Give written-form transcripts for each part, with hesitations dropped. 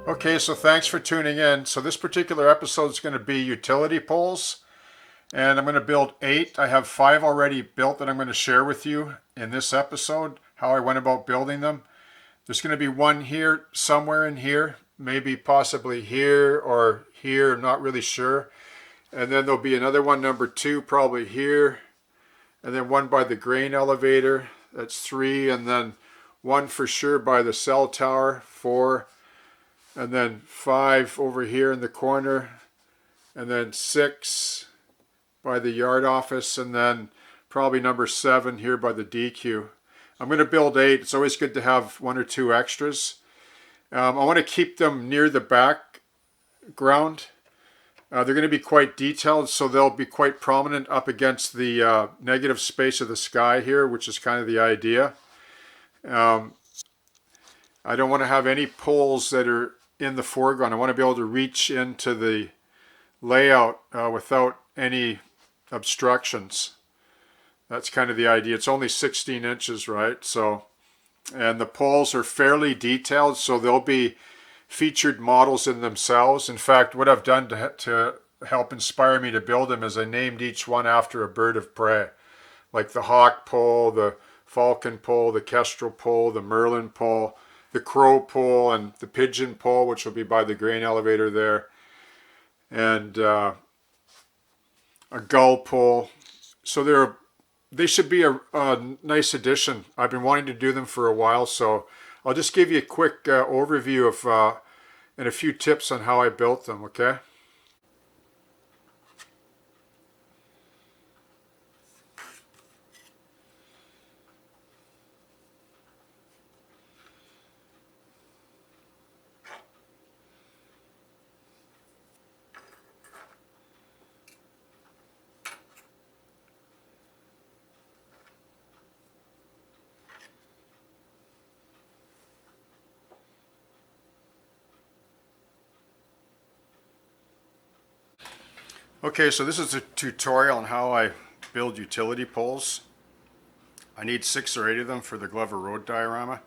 Okay, so thanks for tuning in. So this particular episode is going to be utility poles, and I'm going to build 8. I have 5 already built that I'm going to share with you in this episode, how I went about building them. There's going to be one here, somewhere in here, maybe possibly here or here, I'm not really sure. And then there'll be another one, number 2, probably here. And then one by the grain elevator, that's 3. And then one for sure by the cell tower, 4. And then 5 over here in the corner, and then 6 by the yard office, and then probably number 7 here by the DQ. I'm going to build 8. It's always good to have 1 or 2 extras. I want to keep them near the background. They're going to be quite detailed, so they'll be quite prominent up against the negative space of the sky here, which is kind of the idea. I don't want to have any poles that are in the foreground. I want to be able to reach into the layout without any obstructions. That's kind of the idea. It's only 16 inches, right? So, and the poles are fairly detailed, so they'll be featured models in themselves. In fact, what I've done to help inspire me to build them is I named each one after a bird of prey, like the hawk pole, the falcon pole, the kestrel pole, the merlin pole, the crow pole, and the pigeon pole, which will be by the grain elevator there, and a gull pole. So they should be a nice addition. I've been wanting to do them for a while, so I'll just give you a quick overview of and a few tips on how I built them, okay? Okay, so this is a tutorial on how I build utility poles. I need 6 or 8 of them for the Glover Road Diorama.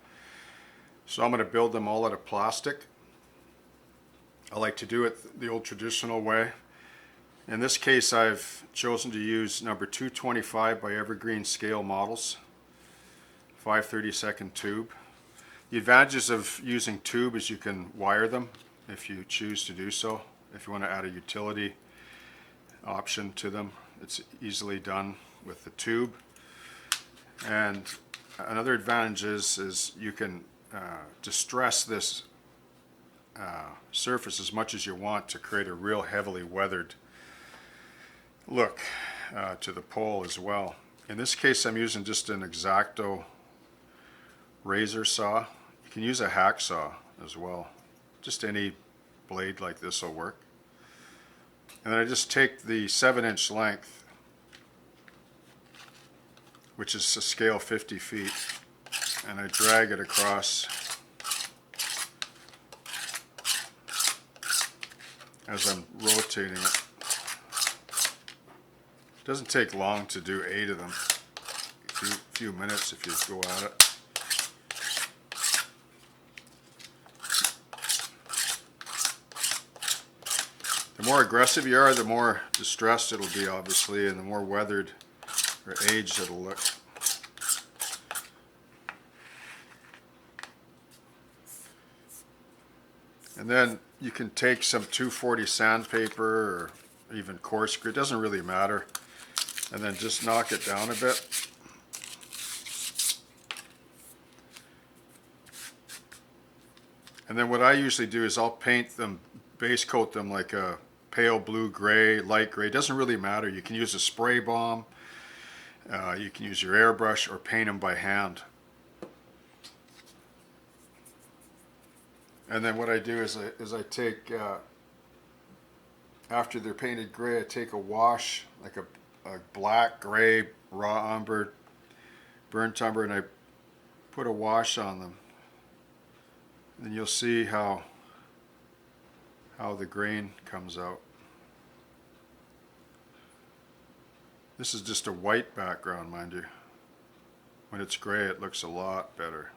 So I'm going to build them all out of plastic. I like to do it the old traditional way. In this case, I've chosen to use number 225 by Evergreen scale models, 5/32 tube. The advantages of using tube is you can wire them if you choose to do so. If you want to add a utility option to them, it's easily done with the tube. And another advantage is you can distress this surface as much as you want to create a real heavily weathered look to the pole as well. In this case, I'm using just an Exacto razor saw. You can use a hacksaw as well. Just any blade like this will work. And then I just take the 7-inch length, which is to scale 50 feet, and I drag it across as I'm rotating it. It doesn't take long to do 8 of them. A few minutes if you go at it. The more aggressive you are, the more distressed it'll be, obviously, and the more weathered or aged it'll look. And then you can take some 240 sandpaper or even coarse grit, it doesn't really matter, and then just knock it down a bit. And then what I usually do is I'll paint them, base coat them like a pale blue gray, light gray. It doesn't really matter. You can use a spray bomb, you can use your airbrush, or paint them by hand. And then what I do is I take, after they're painted gray, I take a wash, like a black, gray, raw umber, burnt umber, and I put a wash on them. And you'll see how the grain comes out. This is just a white background, mind you. When it's gray, it looks a lot better.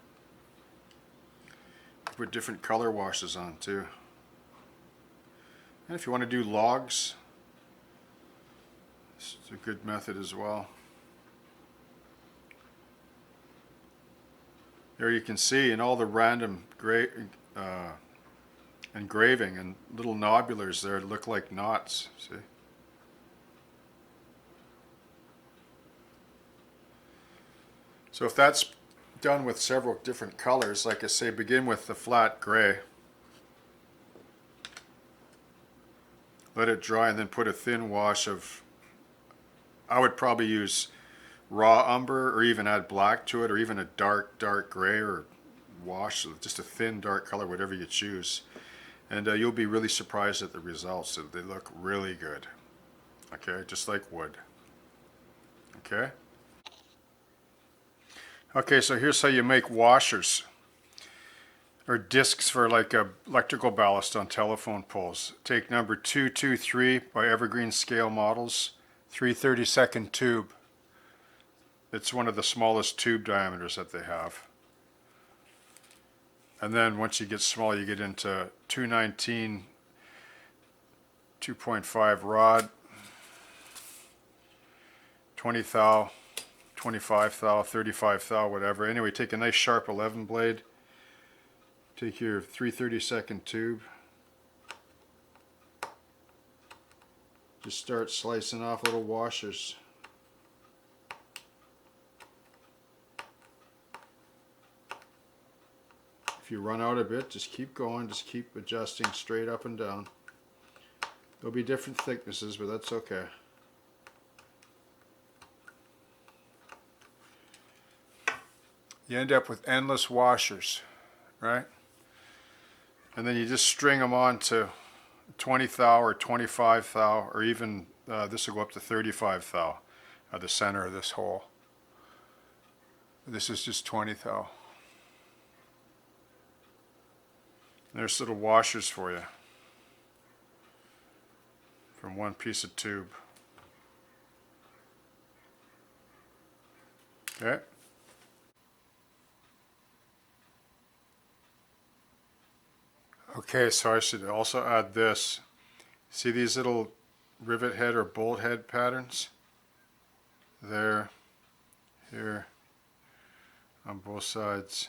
put different color washes on too. And if you want to do logs, it's a good method as well. There you can see in all the random engraving and little nobulars there look like knots. See? So if that's done with several different colors, like I say, begin with the flat gray. Let it dry and then put a thin wash of, I would probably use raw umber or even add black to it, or even a dark gray or wash, just a thin dark color, whatever you choose. And you'll be really surprised at the results. They look really good. Okay, just like wood. Okay? Okay, so here's how you make washers or discs for like a electrical ballast on telephone poles. Take number 223 by Evergreen scale models, 3/32 tube. It's one of the smallest tube diameters that they have. And then once you get small, you get into 219, 2.5 rod, 20 thou, 25 thou, 35 thou, whatever. Anyway, take a nice sharp 11 blade. Take your 3/32 tube. Just start slicing off little washers. If you run out a bit, just keep going, just keep adjusting straight up and down. There'll be different thicknesses, but that's okay. You end up with endless washers, right? And then you just string them on to 20 thou or 25 thou, or even this will go up to 35 thou at the center of this hole. This is just 20 thou. There's little washers for you from one piece of tube. Okay. Okay, so I should also add this. See these little rivet head or bolt head patterns? There, here, on both sides.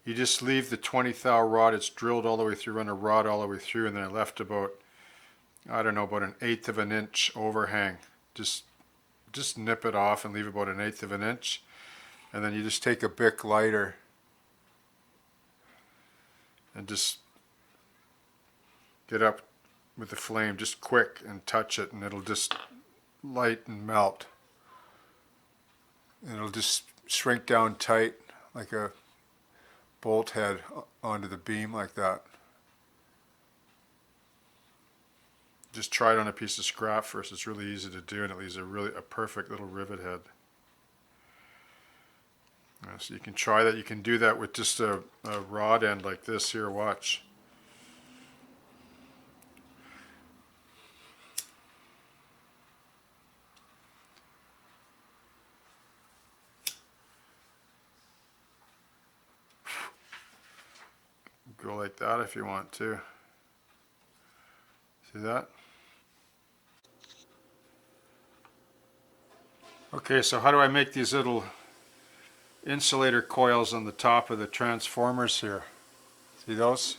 You just leave the 20 thou rod, it's drilled all the way through, run a rod all the way through, and then I left about, I don't know, about 1/8 of an inch overhang. Just nip it off and leave about 1/8 of an inch. And then you just take a Bic lighter and just get up with the flame just quick and touch it, and it'll just light and melt. And it'll just shrink down tight like a bolt head onto the beam like that. Just try it on a piece of scrap first. It's really easy to do, and it leaves a perfect little rivet head. So you can try that. You can do that with just a rod end like this here. Watch. Go like that if you want to. See that? Okay, so how do I make these little insulator coils on the top of the transformers here? See those?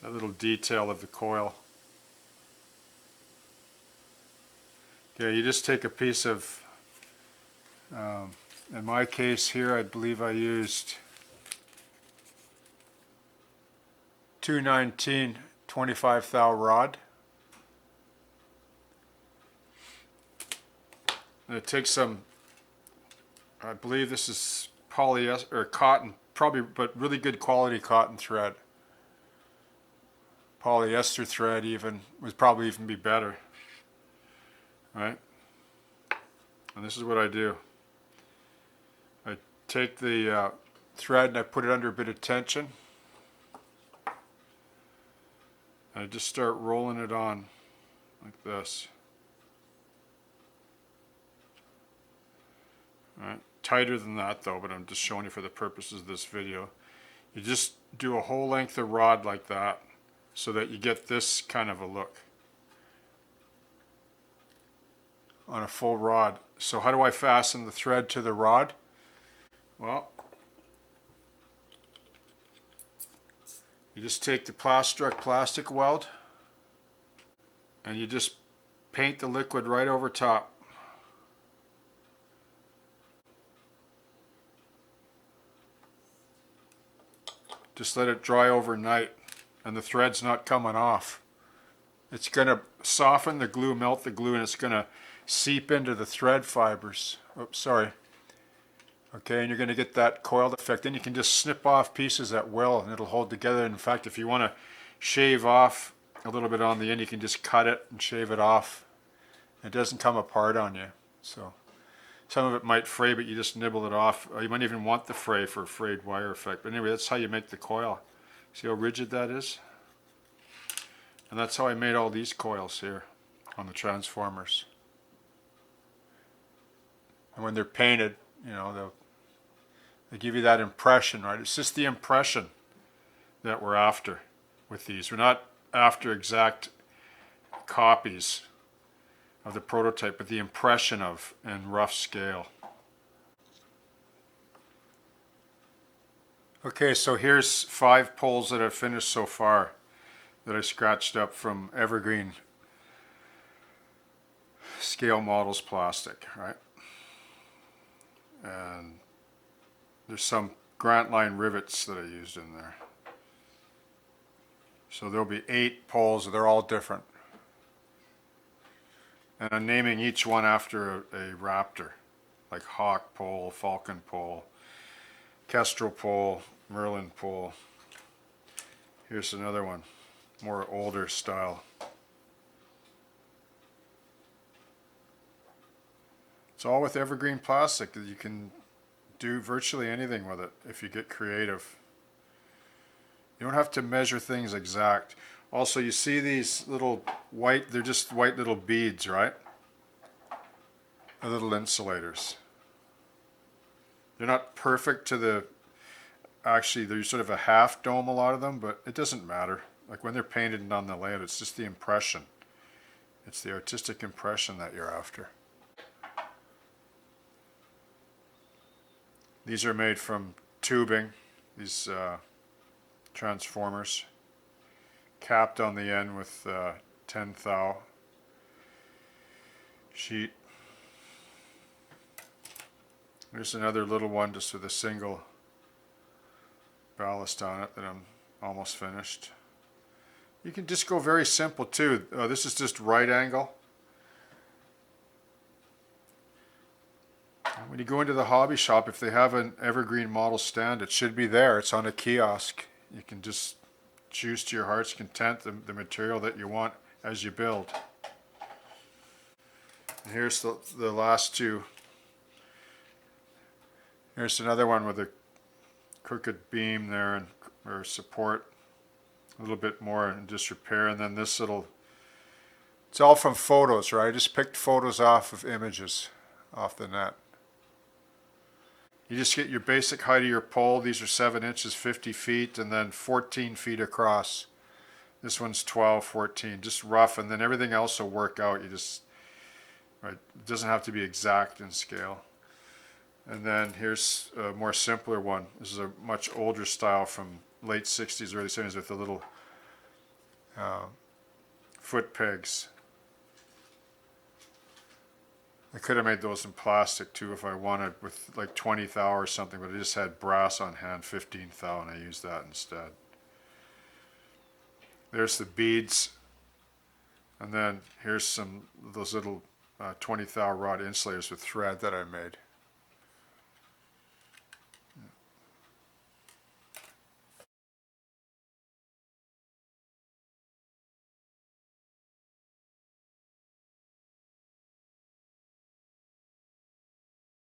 That little detail of the coil. Okay, you just take a piece of, in my case here, I believe I used 219 25 thou rod. And it takes some, I believe this is polyester or cotton, probably, but really good quality cotton thread. Polyester thread even would probably even be better, right? And this is what I do. I take the thread and I put it under a bit of tension. I just start rolling it on like this. All right. Tighter than that though, but I'm just showing you for the purposes of this video. You just do a whole length of rod like that so that you get this kind of a look on a full rod. So how do I fasten the thread to the rod? Well, you just take the Plastruct plastic weld and you just paint the liquid right over top. Just let it dry overnight and the thread's not coming off. It's going to soften the glue, melt the glue, and it's going to seep into the thread fibers. Oops, sorry. Okay, and you're going to get that coiled effect. Then you can just snip off pieces at will and it'll hold together. In fact, if you want to shave off a little bit on the end, you can just cut it and shave it off. It doesn't come apart on you. So some of it might fray, but you just nibble it off. You might even want the fray for a frayed wire effect. But anyway, that's how you make the coil. See how rigid that is? And that's how I made all these coils here on the transformers. And when they're painted, you know, they give you that impression, right? It's just the impression that we're after with these. We're not after exact copies of the prototype, but the impression of in rough scale. Okay, so here's 5 poles that I've finished so far that I scratched up from Evergreen scale models plastic, right? And there's some Grant line rivets that I used in there. So there'll be 8 poles, they're all different. And I'm naming each one after a raptor, like hawk pole, falcon pole, kestrel pole, merlin pole. Here's another one, more older style. It's all with Evergreen plastic that you can do virtually anything with it if you get creative. You don't have to measure things exact. Also, you see these little white, they're just white little beads, right? They're little insulators. They're not perfect to the, actually they're sort of a half dome, a lot of them, but it doesn't matter. Like when they're painted on the layout, it's just the impression. It's the artistic impression that you're after. These are made from tubing, these transformers, capped on the end with 10 thou sheet. There's another little one just with a single ballast on it that I'm almost finished. You can just go very simple too. This is just right angle. When you go into the hobby shop, if they have an Evergreen model stand, it should be there. It's on a kiosk. You can just choose to your heart's content the material that you want as you build. And here's the last 2. Here's another one with a crooked beam there and or support, a little bit more in disrepair, and then this little, it's all from photos, right? I just picked photos off of images off the net. You just get your basic height of your pole. These are 7 inches, 50 feet, and then 14 feet across. This one's 12, 14, just rough, and then everything else will work out. You just, right, it doesn't have to be exact in scale. And then here's a more simpler one. This is a much older style from late 60s, early 70s with the little foot pegs. I could have made those in plastic too if I wanted, with like 20 thou or something, but I just had brass on hand, 15 thou, and I used that instead. There's the beads, and then here's some of those little 20 thou rod insulators with thread that I made.